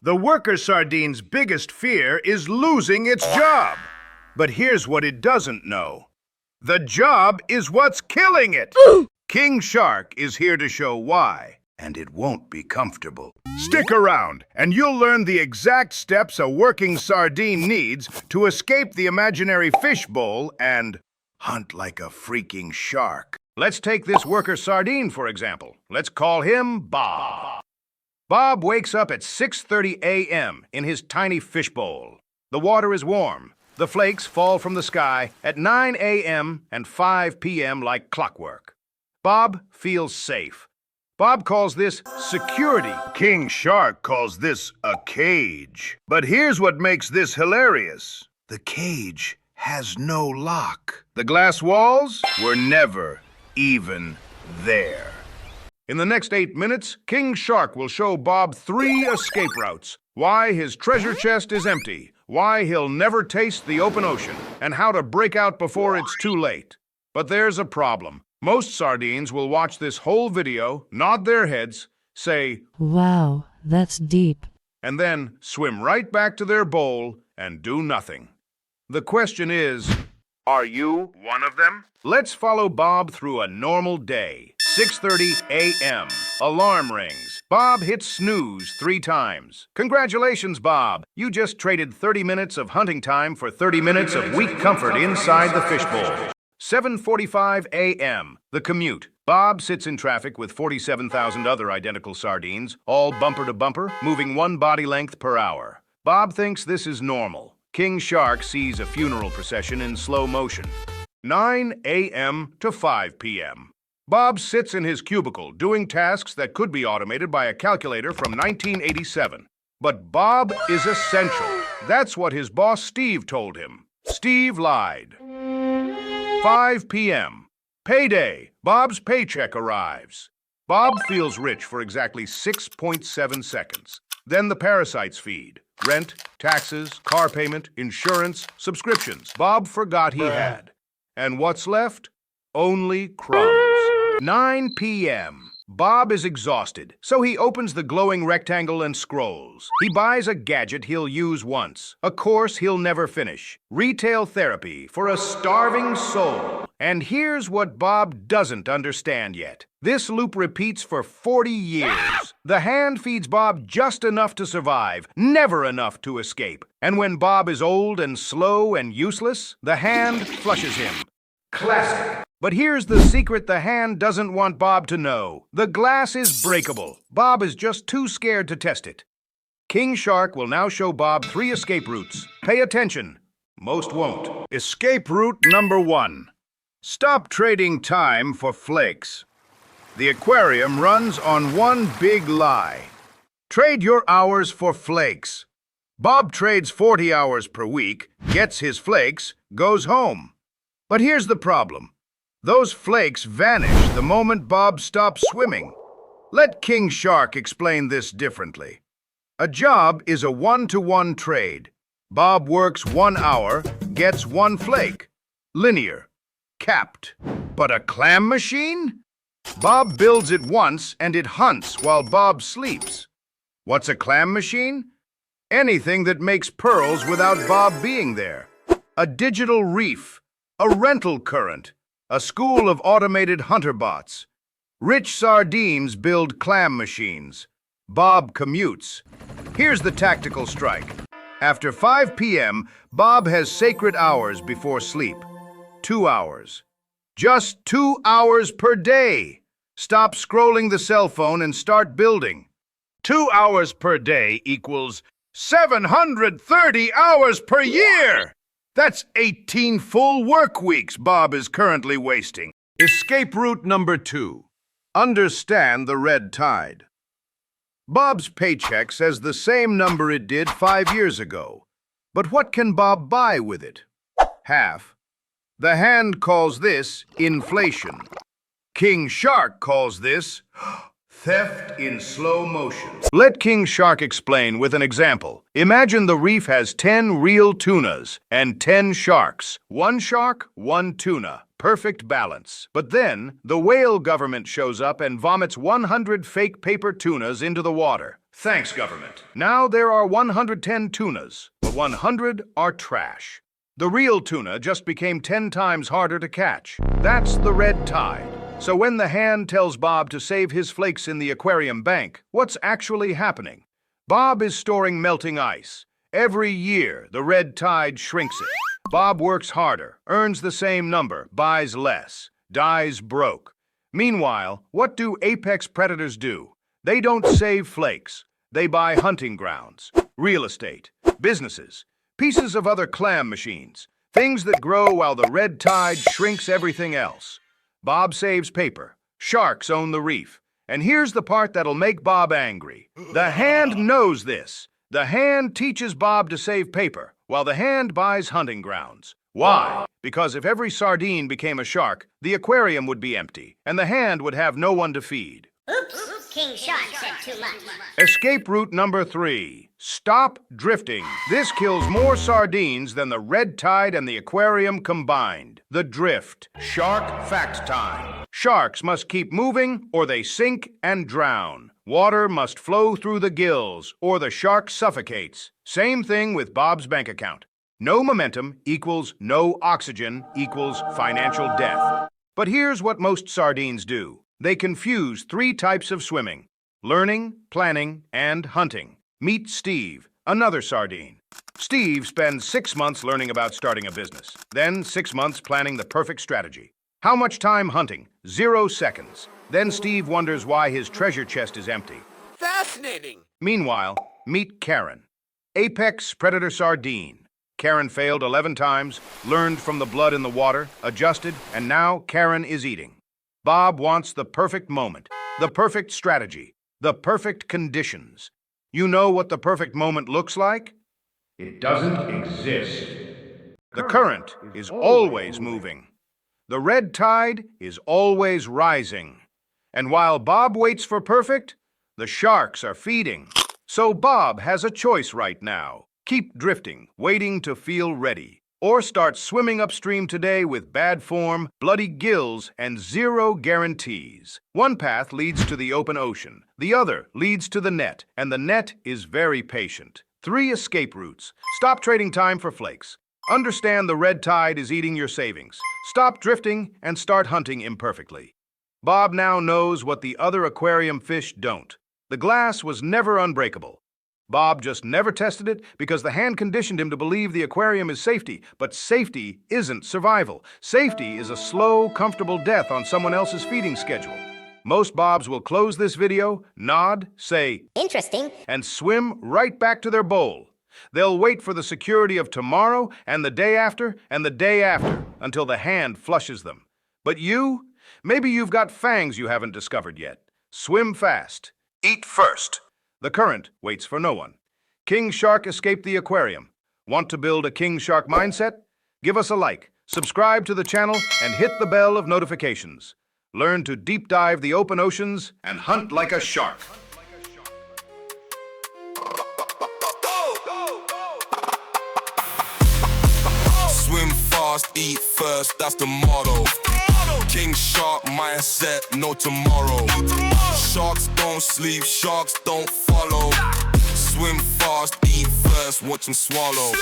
The worker sardine's biggest fear is losing its job. But here's what it doesn't know. The job is what's killing it. King Shark is here to show why, and it won't be comfortable. Stick around, and you'll learn the exact steps a working sardine needs to escape the imaginary fishbowl and hunt like a freaking shark. Let's take this worker sardine, for example. Let's call him Bob. Bob wakes up at 6:30 a.m. in his tiny fishbowl. The water is warm. The flakes fall from the sky at 9 a.m. and 5 p.m. like clockwork. Bob feels safe. Bob calls this security. King Shark calls this a cage. But here's what makes this hilarious. The cage has no lock. The glass walls were never even there. In the next 8 minutes, King Shark will show Bob 3 escape routes, why his treasure chest is empty, why he'll never taste the open ocean, and how to break out before it's too late. But there's a problem. Most sardines will watch this whole video, nod their heads, say, "Wow, that's deep," and then swim right back to their bowl and do nothing. The question is, are you one of them? Let's follow Bob through a normal day. 6:30 a.m. Alarm rings. Bob hits snooze 3 times. Congratulations, Bob. You just traded 30 minutes of hunting time for 30 minutes of weak comfort inside the fishbowl. 7:45 a.m. The commute. Bob sits in traffic with 47,000 other identical sardines, all bumper to bumper, moving 1 body length per hour. Bob thinks this is normal. King Shark sees a funeral procession in slow motion. 9 a.m. to 5 p.m. Bob sits in his cubicle doing tasks that could be automated by a calculator from 1987. But Bob is essential. That's what his boss Steve told him. Steve lied. 5 p.m. Payday. Bob's paycheck arrives. Bob feels rich for exactly 6.7 seconds. Then the parasites feed. Rent, taxes, car payment, insurance, subscriptions. Bob forgot he had. And what's left? Only crumbs. 9 p.m. Bob is exhausted, so he opens the glowing rectangle and scrolls. He buys a gadget he'll use once, a course he'll never finish. Retail therapy for a starving soul. And here's what Bob doesn't understand yet. This loop repeats for 40 years. The hand feeds Bob just enough to survive, never enough to escape. And when Bob is old and slow and useless, the hand flushes him. Classic. But here's the secret the hand doesn't want Bob to know. The glass is breakable. Bob is just too scared to test it. King Shark will now show Bob 3 escape routes. Pay attention. Most won't. Escape route number 1. Stop trading time for flakes. The aquarium runs on one big lie. Trade your hours for flakes. Bob trades 40 hours per week, gets his flakes, goes home. But here's the problem. Those flakes vanish the moment Bob stops swimming. Let King Shark explain this differently. A job is a 1-to-1 trade. Bob works 1 hour, gets 1 flake. Linear. Capped. But a clam machine? Bob builds it once and it hunts while Bob sleeps. What's a clam machine? Anything that makes pearls without Bob being there. A digital reef. A rental current. A school of automated hunter bots. Rich sardines build clam machines. Bob commutes. Here's the tactical strike. After 5 p.m., Bob has sacred hours before sleep. 2 hours. Just 2 hours per day. Stop scrolling the cell phone and start building. 2 hours per day equals 730 hours per year! That's 18 full work weeks Bob is currently wasting. Escape route number 2. Understand the red tide. Bob's paycheck says the same number it did 5 years ago. But what can Bob buy with it? Half. The hand calls this inflation. King Shark calls this theft in slow motion. Let King Shark explain with an example. Imagine the reef has 10 real tunas and 10 sharks. 1 shark, 1 tuna. Perfect balance. But then, the whale government shows up and vomits 100 fake paper tunas into the water. Thanks, government. Now there are 110 tunas, but 100 are trash. The real tuna just became 10 times harder to catch. That's the red tide. So when the hand tells Bob to save his flakes in the aquarium bank, what's actually happening? Bob is storing melting ice. Every year, the red tide shrinks it. Bob works harder, earns the same number, buys less, dies broke. Meanwhile, what do apex predators do? They don't save flakes. They buy hunting grounds, real estate, businesses, pieces of other clam machines, things that grow while the red tide shrinks everything else. Bob saves paper. Sharks own the reef. And here's the part that'll make Bob angry. The hand knows this. The hand teaches Bob to save paper, while the hand buys hunting grounds. Why? Because if every sardine became a shark, the aquarium would be empty, and the hand would have no one to feed. Oops, King Shark said too much. Escape route number 3. Stop drifting. This kills more sardines than the red tide and the aquarium combined. The drift. Shark fact time. Sharks must keep moving or they sink and drown. Water must flow through the gills or the shark suffocates. Same thing with Bob's bank account. No momentum equals no oxygen equals financial death. But here's what most sardines do. They confuse 3 types of swimming: learning, planning, and hunting. Meet Steve, another sardine. Steve spends 6 months learning about starting a business, then 6 months planning the perfect strategy. How much time hunting? 0 seconds. Then Steve wonders why his treasure chest is empty. Fascinating! Meanwhile, meet Karen, apex predator sardine. Karen failed 11 times, learned from the blood in the water, adjusted, and now Karen is eating. Bob wants the perfect moment, the perfect strategy, the perfect conditions. You know what the perfect moment looks like? It doesn't exist. The current is always moving. The red tide is always rising. And while Bob waits for perfect, the sharks are feeding. So Bob has a choice right now. Keep drifting, waiting to feel ready. Or start swimming upstream today with bad form, bloody gills, and 0 guarantees. One path leads to the open ocean. The other leads to the net, and the net is very patient. 3 escape routes. Stop trading time for flakes. Understand the red tide is eating your savings. Stop drifting and start hunting imperfectly. Bob now knows what the other aquarium fish don't. The glass was never unbreakable. Bob just never tested it because the hand conditioned him to believe the aquarium is safety. But safety isn't survival. Safety is a slow, comfortable death on someone else's feeding schedule. Most Bobs will close this video, nod, say, Interesting. and swim right back to their bowl. They'll wait for the security of tomorrow and the day after and the day after until the hand flushes them. But you? Maybe you've got fangs you haven't discovered yet. Swim fast. Eat first. The current waits for no one. King Shark escaped the aquarium. Want to build a King Shark mindset? Give us a like, subscribe to the channel, and hit the bell of notifications. Learn to deep dive the open oceans and hunt like a shark. Swim fast, eat first, that's the motto. King Shark mindset, no tomorrow. Sharks don't sleep, sharks don't follow. Swim fast, eat first, watch them swallow.